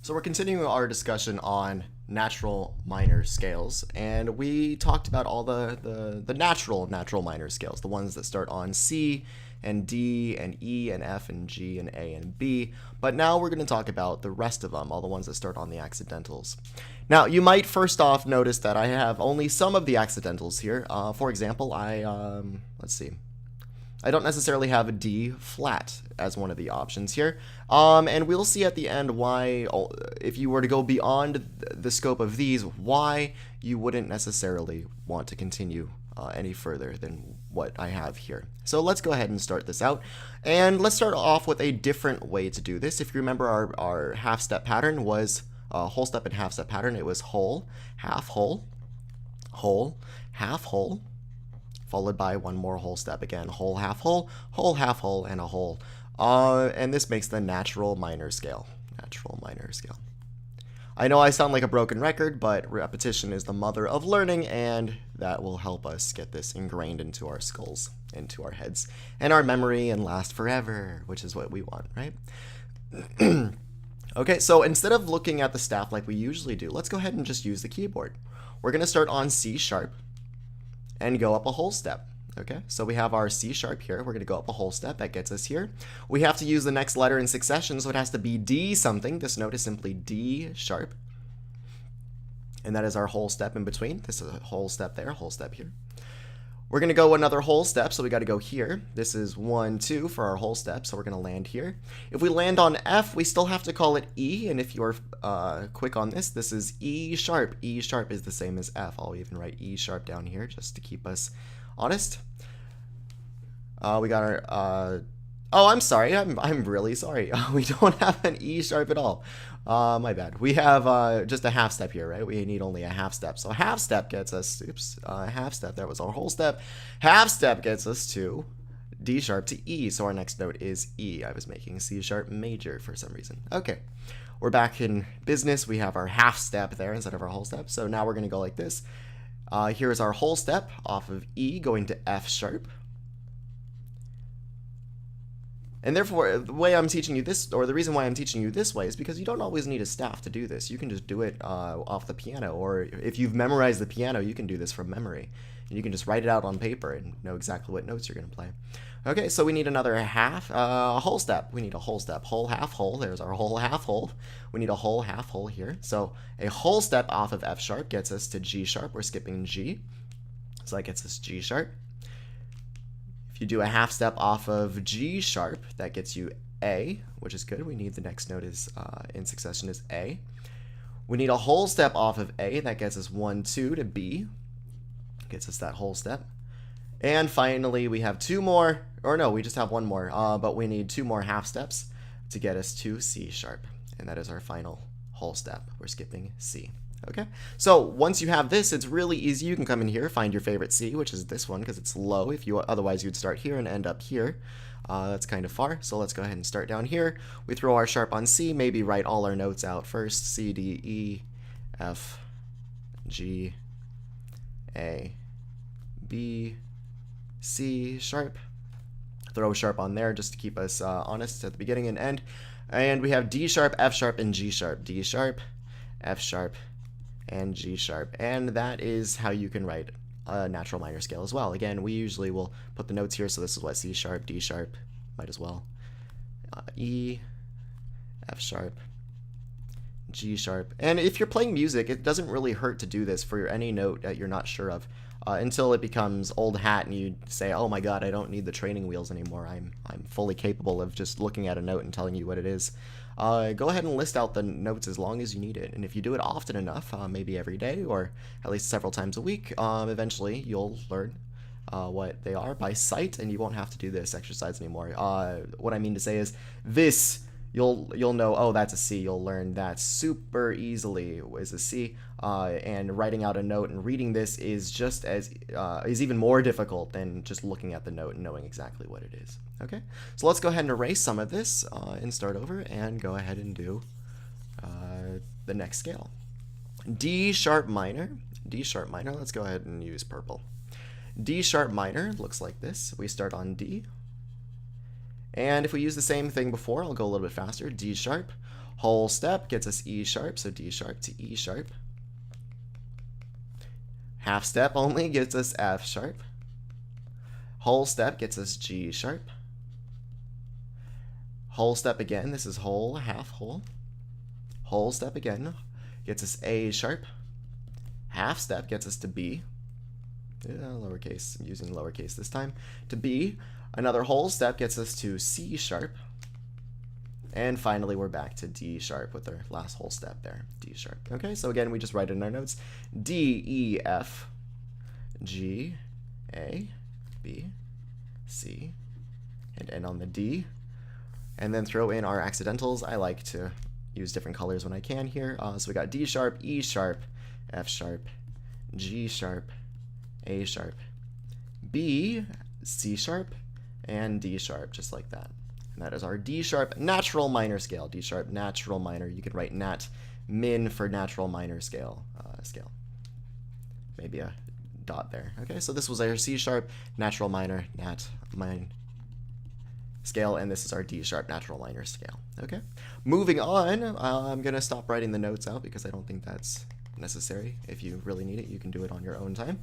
So we're continuing our discussion on natural minor scales, and we talked about all the natural minor scales, the ones that start on C and D and E and F and G and A and B. But now we're going to talk about the rest of them, all the ones that start on the accidentals. Now, you might first off notice that I have only some of the accidentals here. For example, let's see. I don't necessarily have a D flat as one of the options here. And we'll see at the end why, if you were to go beyond the scope of these, why you wouldn't necessarily want to continue any further than what I have here. So let's go ahead and start this out. And let's start off with a different way to do this. If you remember, our half-step pattern was whole step and half-step pattern. It was whole, half whole, half whole, followed by one more whole step again. Whole, half whole, and a whole. And this makes the natural minor scale. Natural minor scale. I know I sound like a broken record, but repetition is the mother of learning, and that will help us get this ingrained into our skulls, into our heads, and our memory, and last forever, which is what we want, right? Okay, so instead of looking at the staff like we usually do, let's go ahead and just use the keyboard. We're going to start on C sharp and go up a whole step. Okay, so we have our C sharp here. We're going to go up a whole step. That gets us here. We have to use the next letter in succession, so it has to be D something. This note is simply D sharp. And that is our whole step in between. This is a whole step there, whole step here. We're going to go another whole step, so we got to go here. This is 1, 2 for our whole step, so we're going to land here. If we land on F, we still have to call it E, and if you're quick on this, this is E sharp. E sharp is the same as F. I'll even write E sharp down here just to keep us honest. We got our, oh, I'm sorry, I'm really sorry. We don't have an E sharp at all. My bad. We have just a half step here, right? We need only a half step. So half step gets us, oops, half step, that was our whole step. Half step gets us to D sharp to E. So our next note is E. I was making C sharp major for some reason. Okay, we're back in business. We have our half step there instead of our whole step. So now we're going to go like this. Here's our whole step off of E going to F sharp. And therefore, the way I'm teaching you this, or the reason why I'm teaching you this way, is because you don't always need a staff to do this. You can just do it off the piano, or if you've memorized the piano, you can do this from memory. And you can just write it out on paper and know exactly what notes you're going to play. Okay, so we need another half, whole step. We need a whole step. Whole, half, whole. There's our whole, half, whole. We need a whole, half, whole here. So a whole step off of F sharp gets us to G sharp. We're skipping G. So that gets us G sharp. If you do a half step off of G sharp, that gets you A, which is good. We need the next note is in succession is A. We need a whole step off of A. That gets us 1, 2 to B. Gets us that whole step. And finally, we have two more, or no, we just have one more, but we need two more half steps to get us to C sharp. And that is our final whole step. We're skipping C. Okay, so once you have this, it's really easy. You can come in here, find your favorite C, which is this one because it's low. If you otherwise you'd start here and end up here. That's kind of far, so let's go ahead and start down here. We throw our sharp on C, maybe write all our notes out first. C, D, E, F, G, A, B, C, sharp. Throw sharp on there just to keep us honest at the beginning and end. And we have D sharp, F sharp, and G sharp. D sharp, F sharp, and G sharp. And that is how you can write a natural minor scale as well. Again, we usually will put the notes here, so this is what C sharp, D sharp, might as well. E, F sharp, G sharp. And if you're playing music, it doesn't really hurt to do this for any note that you're not sure of. Until it becomes old hat and you say, oh my god, I don't need the training wheels anymore. I'm fully capable of just looking at a note and telling you what it is. Go ahead and list out the notes as long as you need it. And if you do it often enough, maybe every day or at least several times a week, eventually you'll learn what they are by sight, and you won't have to do this exercise anymore. What I mean to say is this, you'll know, oh, that's a C. You'll learn that super easily is a C. And writing out a note and reading this is just as is even more difficult than just looking at the note and knowing exactly what it is. Okay, so let's go ahead and erase some of this and start over and go ahead and do the next scale. D sharp minor. D sharp minor. Let's go ahead and use purple. D sharp minor looks like this. We start on D. And if we use the same thing before, I'll go a little bit faster. D sharp, Whole step gets us E sharp, so D sharp to E sharp. Half step only gets us F sharp. Whole step gets us G sharp. Whole step again, this is whole, half whole. Whole step again gets us A sharp. Half step gets us to B. Lowercase, I'm using lowercase this time. To B. Another whole step gets us to C sharp. And finally, we're back to D sharp with our last whole step there, D sharp. Okay, so again, we just write it in our notes. D, E, F, G, A, B, C, and end on the D. And then throw in our accidentals. I like to use different colors when I can here. So we got D sharp, E sharp, F sharp, G sharp, A sharp, B, C sharp, and D sharp, just like that. And that is our D sharp natural minor scale. D sharp natural minor. You could write nat min for natural minor scale. Maybe a dot there. Okay, so this was our C sharp natural minor nat min scale, and this is our D sharp natural minor scale. Okay, moving on. I'm gonna stop writing the notes out because I don't think that's necessary. If you really need it, you can do it on your own time.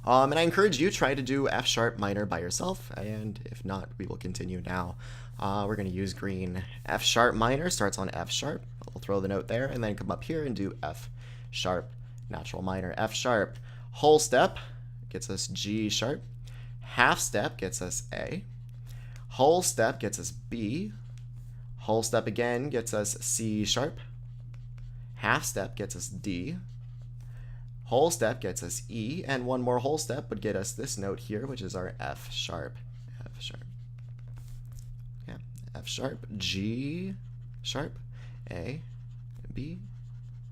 And I encourage you, try to do F sharp minor by yourself, and if not, we will continue now. We're going to use green. F sharp minor starts on F sharp. We'll throw the note there, and then come up here and do F sharp natural minor. F sharp whole step gets us G sharp. Half step gets us A. Whole step gets us B. Whole step again gets us C sharp. Half step gets us D. Whole step gets us E, and one more whole step would get us this note here, which is our F sharp. F sharp. Yeah. F sharp, G sharp, A, B,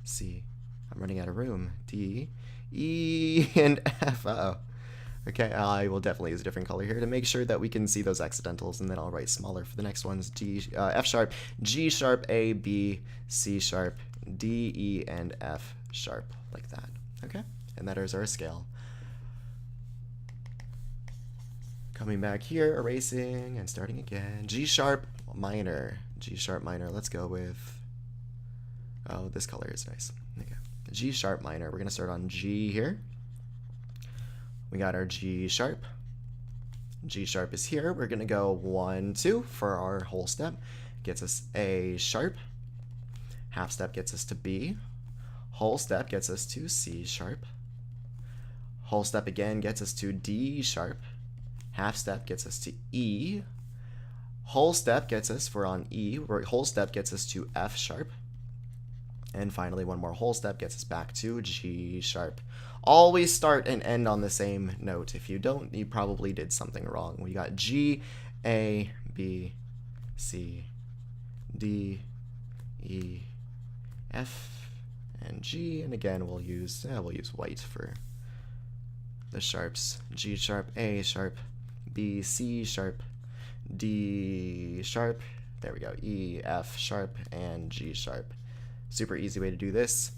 C. I'm running out of room. D, E, and F. Uh-oh. Okay, I will definitely use a different color here to make sure that we can see those accidentals, and then I'll write smaller for the next ones. F sharp, G sharp, A, B, C sharp, D, E, and F sharp, like that. Okay, and that is our scale. Coming back here, erasing, and starting again. G sharp minor. G sharp minor. Let's go with, oh, this color is nice. Okay. G sharp minor. We're going to start on G here. We got our G sharp. G sharp is here. We're going to go 1, 2 for our whole step. Gets us A sharp. Half step gets us to B. Whole step gets us to C sharp. Whole step again gets us to D sharp. Half step gets us to E. Whole step gets us, we're on E, where whole step gets us to F sharp. And finally, one more whole step gets us back to G sharp. Always start and end on the same note. If you don't, you probably did something wrong. We got G, A, B, C, D, E, F, and G, and again we'll use white for the sharps. G sharp, A sharp, B, C sharp, D sharp, there we go, E, F sharp, and G sharp. Super easy way to do this.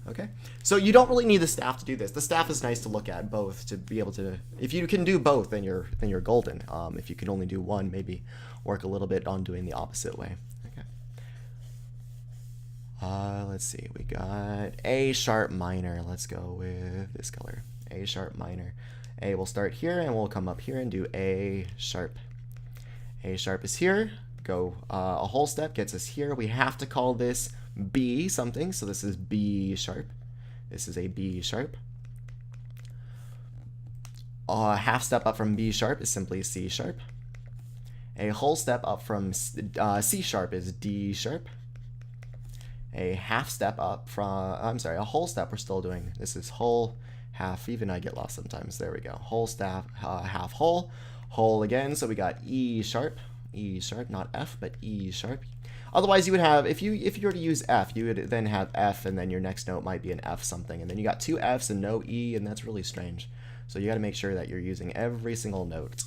Okay, so you don't really need the staff to do this. The staff is nice to look at both to be able to, if you can do both, then you're golden. If you can only do one, maybe work a little bit on doing the opposite way. Let's see, we got A sharp minor. Let's go with this color, A sharp minor. A will start here, and we'll come up here and do A sharp. A sharp is here. Go a whole step gets us here. We have to call this B something, so this is B sharp. This is a B sharp. Half step up from B sharp is simply C sharp. A whole step up from C sharp is D sharp. A half step up from, I'm sorry, a whole step we're still doing. This is whole, half, even I get lost sometimes. There we go. Whole step, half whole, whole again. So we got E sharp, not F, but E sharp. Otherwise you would have, if you were to use F, you would then have F, and then your next note might be an F something. And then you got two Fs and no E, and that's really strange. So you got to make sure that you're using every single note.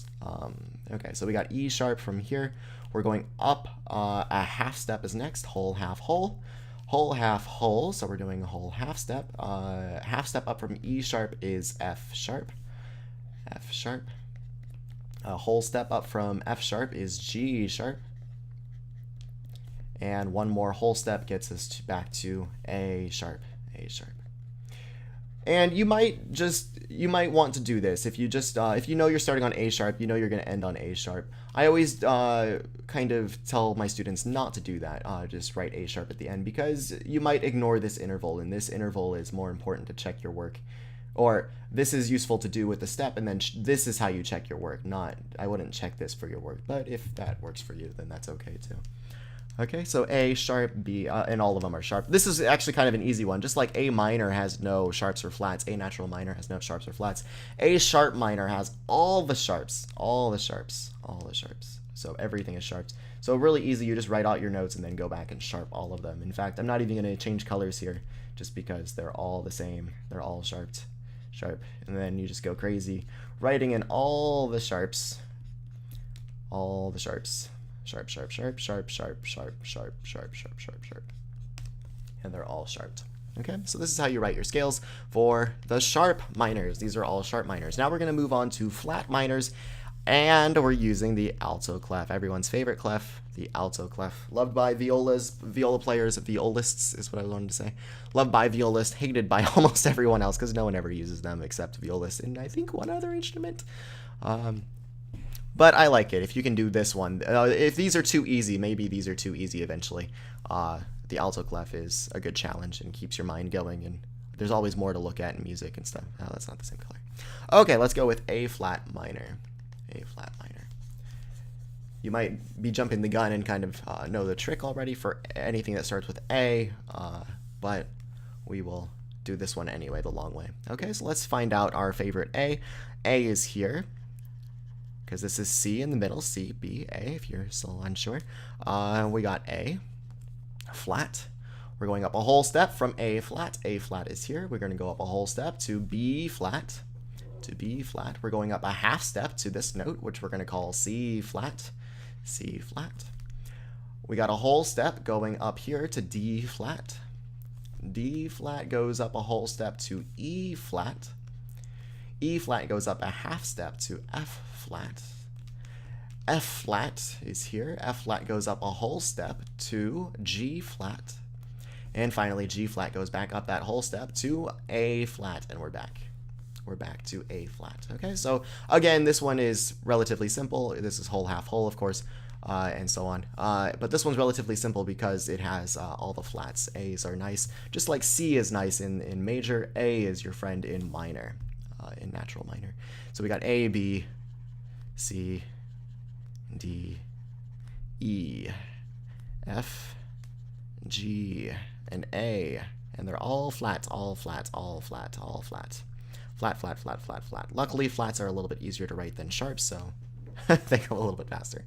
Okay, so we got E sharp from here. We're going up, a half step is next, whole, half, whole. Whole, half, whole, so we're doing a whole half step. Half step up from E sharp is F sharp. F sharp. A whole step up from F sharp is G sharp. and one more whole step gets us back to A sharp, A sharp. And you might want to do this if you just if you know you're starting on A sharp, you know you're going to end on A sharp. I always kind of tell my students not to do that. Just write A sharp at the end, because you might ignore this interval, and this interval is more important to check your work. Or this is useful to do with the step, and then this is how you check your work. Not, I wouldn't check this for your work, but if that works for you, then that's okay too. Okay, so A sharp, B, and all of them are sharp. This is actually kind of an easy one. Just like A minor has no sharps or flats, A natural minor has no sharps or flats. A sharp minor has all the sharps, all the sharps, all the sharps. So everything is sharps. So really easy, you just write out your notes and then go back and sharp all of them. In fact, I'm not even going to change colors here, just because they're all the same. They're all sharped, sharp. And then you just go crazy, writing in all the sharps, all the sharps. Sharp, sharp, sharp, sharp, sharp, sharp, sharp, sharp, sharp, sharp, sharp. And they're all sharped. Okay, so this is how you write your scales for the sharp minors. These are all sharp minors. Now we're going to move on to flat minors, and we're using the alto clef, everyone's favorite clef, the alto clef. Loved by viola players, violists is what I wanted to say. Loved by violists, hated by almost everyone else, because no one ever uses them except violists, and I think one other instrument. But I like it if you can do this one. If these are too easy, maybe these are too easy eventually. The alto clef is a good challenge and keeps your mind going, and there's always more to look at in music and stuff. Oh, that's not the same color. Okay, let's go with A flat minor. A flat minor. You might be jumping the gun and kind of know the trick already for anything that starts with A, but we will do this one anyway, the long way. Okay, so let's find out our favorite A. A is here, because this is C in the middle, C, B, A, if you're still unsure. We got A flat. We're going up a whole step from A flat. A flat is here. We're going to go up a whole step to B flat. To B flat. We're going up a half step to this note, which we're going to call C flat. C flat. We got a whole step going up here to D flat. D flat goes up a whole step to E flat. E flat goes up a half step to F flat. F flat is here. F flat goes up a whole step to G flat. And finally, G flat goes back up that whole step to A flat, and we're back. We're back to A flat. Okay, so again, this one is relatively simple. This is whole, half, whole, of course, and so on. But this one's relatively simple because it has all the flats. A's are nice. Just like C is nice in major, A is your friend in minor, in natural minor. So we got A, B, C, D, E, F, G, and A, and they're all flats, all flats, all flat, all flat. Flat, flat, flat, flat, flat. Luckily, flats are a little bit easier to write than sharps, so they go a little bit faster.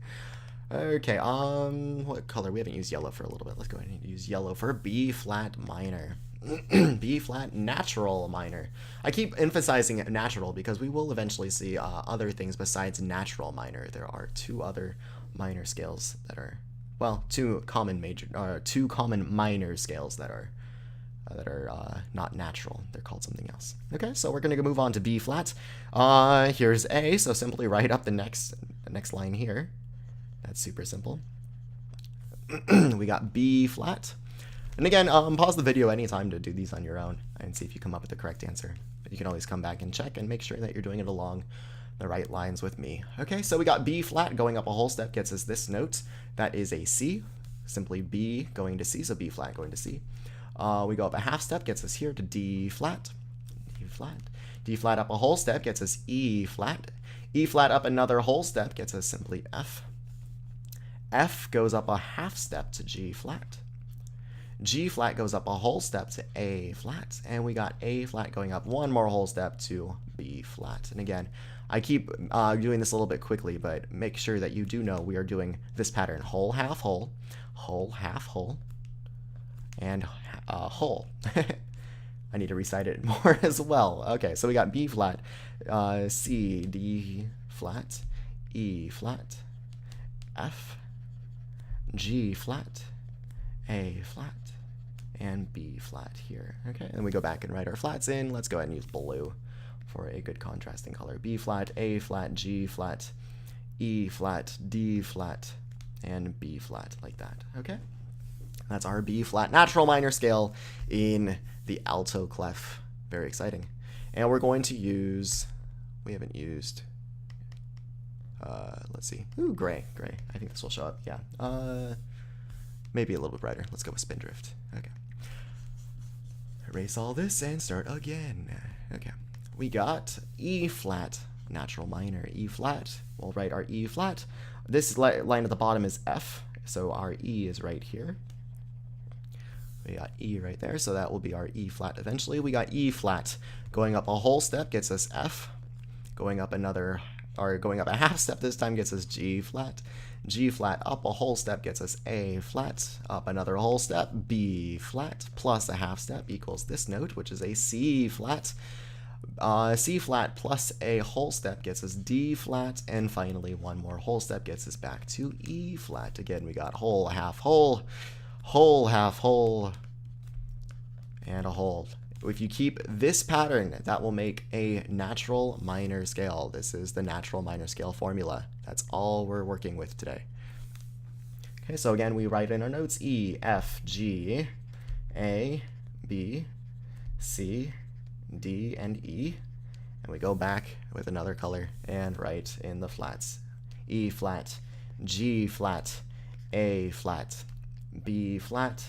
Okay, what color? We haven't used yellow for a little bit. Let's go ahead and use yellow for B flat minor. B flat natural minor. I keep emphasizing natural because we will eventually see other things besides natural minor. There are two other minor scales that are, well, two common minor scales that are not natural. They're called something else. Okay, so we're gonna move on to B flat. Here's A, so simply write up the next line here. That's super simple. We got B flat. And again, pause the video anytime to do these on your own and see if you come up with the correct answer. But you can always come back and check and make sure that you're doing it along the right lines with me. Okay, so we got B flat going up a whole step gets us this note. That is a C. Simply B going to C, so B flat going to C. We go up a half step, gets us here to D flat. D flat. D flat up a whole step gets us E flat. E flat up another whole step gets us simply F. F goes up a half step to G flat. G flat goes up a whole step to A flat, and we got A flat going up one more whole step to B flat. And again, I keep doing this a little bit quickly, but make sure that you do know we are doing this pattern: whole, half, whole, half, whole, and whole. I need to recite it more as well. Okay, so we got B flat, C, D flat, E flat, F, G flat, A flat, and B flat here. Okay, and we go back and write our flats in. Let's go ahead and use blue for a good contrasting color. B flat, A flat, G flat, E flat, D flat, and B flat, like that. Okay. That's our B flat natural minor scale in the alto clef. Very exciting. And we're going to use, we haven't used, let's see, ooh, gray. I think this will show up, yeah. Maybe a little bit brighter. Let's go with Spindrift. Okay. Erase all this and start again. Okay. We got E flat natural minor. E flat. We'll write our E flat. This line at the bottom is F, so our E is right here. We got E right there, so that will be our E flat eventually. We got E flat. Going up a whole step gets us F. Going up another, or going up a half step this time gets us G flat. G flat up a whole step gets us A flat. Up another whole step, B flat, plus a half step equals this note, which is a C flat. C flat plus a whole step gets us D flat, and finally one more whole step gets us back to E flat. Again, we got whole, half whole, whole, half whole, and a whole. If you keep this pattern, that will make a natural minor scale. This is the natural minor scale formula. That's all we're working with today. Okay, so again, we write in our notes E, F, G, A, B, C, D, and E. And we go back with another color and write in the flats. E flat, G flat, A flat, B flat,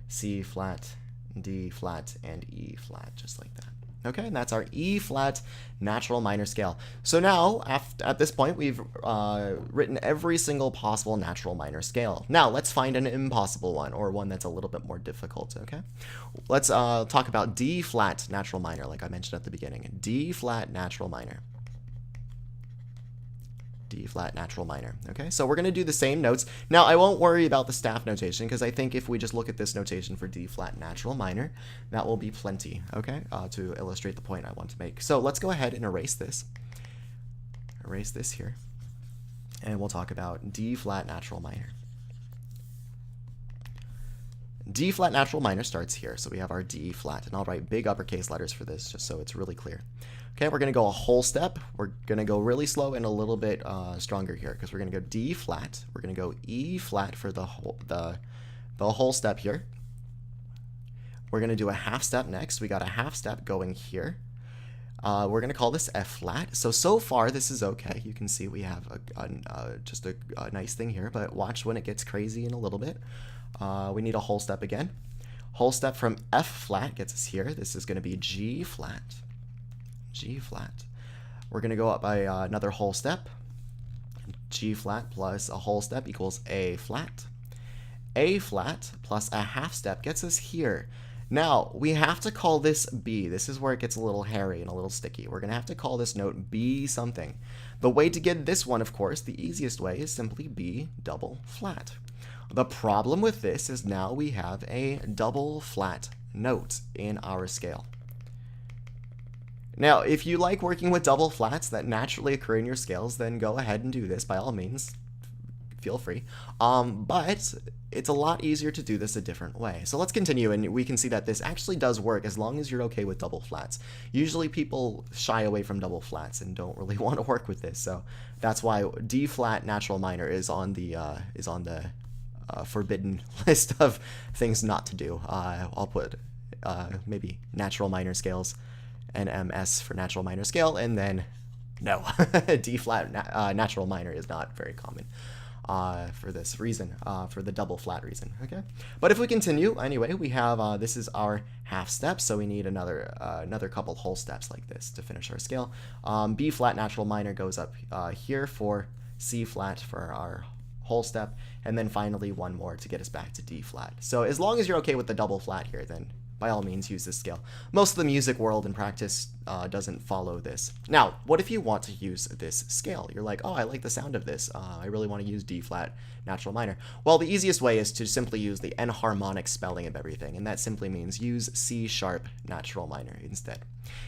C flat, D flat, and E flat, just like that. Okay, and that's our E flat natural minor scale. So now, at this point, we've written every single possible natural minor scale. Now, let's find an impossible one, or one that's a little bit more difficult, okay? Let's talk about D flat natural minor, like I mentioned at the beginning. D flat natural minor. D flat natural minor. Okay, so we're going to do the same notes. Now, I won't worry about the staff notation because I think if we just look at this notation for D flat natural minor, that will be plenty, okay, to illustrate the point I want to make. So let's go ahead and erase this. Erase this here. And we'll talk about D flat natural minor. D flat natural minor starts here. So we have our D flat, and I'll write big uppercase letters for this just so it's really clear. Okay, we're going to go a whole step. We're going to go really slow and a little bit stronger here because we're going to go D flat. We're going to go E flat for the whole step here. We're going to do a half step next. We got a half step going here. We're going to call this F flat. So far this is okay. You can see we have just a nice thing here, but watch when it gets crazy in a little bit. We need a whole step again. Whole step from F flat gets us here. This is going to be G flat. G flat. We're going to go up by another whole step. G flat plus a whole step equals A flat. A flat plus a half step gets us here. Now, we have to call this B. This is where it gets a little hairy and a little sticky. We're going to have to call this note B something. The way to get this one, of course, the easiest way is simply B double flat. The problem with this is now we have a double flat note in our scale. Now, if you like working with double flats that naturally occur in your scales, then go ahead and do this by all means. Feel free. But it's a lot easier to do this a different way. So let's continue, and we can see that this actually does work as long as you're okay with double flats. Usually people shy away from double flats and don't really want to work with this. So that's why D flat natural minor is on the forbidden list of things not to do. I'll put maybe natural minor scales. NMS for natural minor scale, and then no, D flat natural minor is not very common for this reason, for the double flat reason. Okay, but if we continue anyway, we have this is our half step, so we need another couple whole steps like this to finish our scale. B flat natural minor goes up here for C flat for our whole step, and then finally one more to get us back to D flat. So as long as you're okay with the double flat here, then by all means use this scale. Most of the music world in practice doesn't follow this. Now, what if you want to use this scale? You're like, oh, I like the sound of this. I really want to use D flat natural minor. Well, the easiest way is to simply use the enharmonic spelling of everything, and that simply means use C sharp natural minor instead.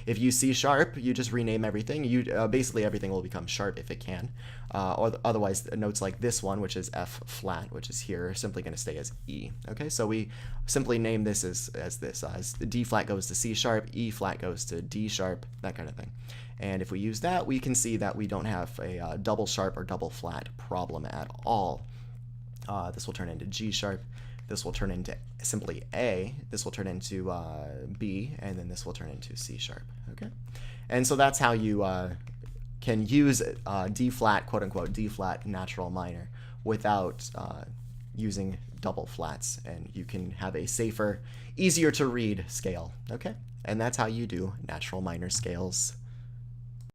If you C sharp, you just rename everything. Basically everything will become sharp if it can. Or otherwise, notes like this one, which is F flat, which is here, are simply going to stay as E. Okay, so we simply name this as this. As the D flat goes to C sharp, E flat goes to D sharp, that kind of thing. And if we use that, we can see that we don't have a double sharp or double flat problem at all. This will turn into G sharp, this will turn into simply A, this will turn into B, and then this will turn into C sharp, okay? And so that's how you can use D flat, quote unquote, D flat natural minor without using double flats, and you can have a safer, easier to read scale, okay? And that's how you do natural minor scales.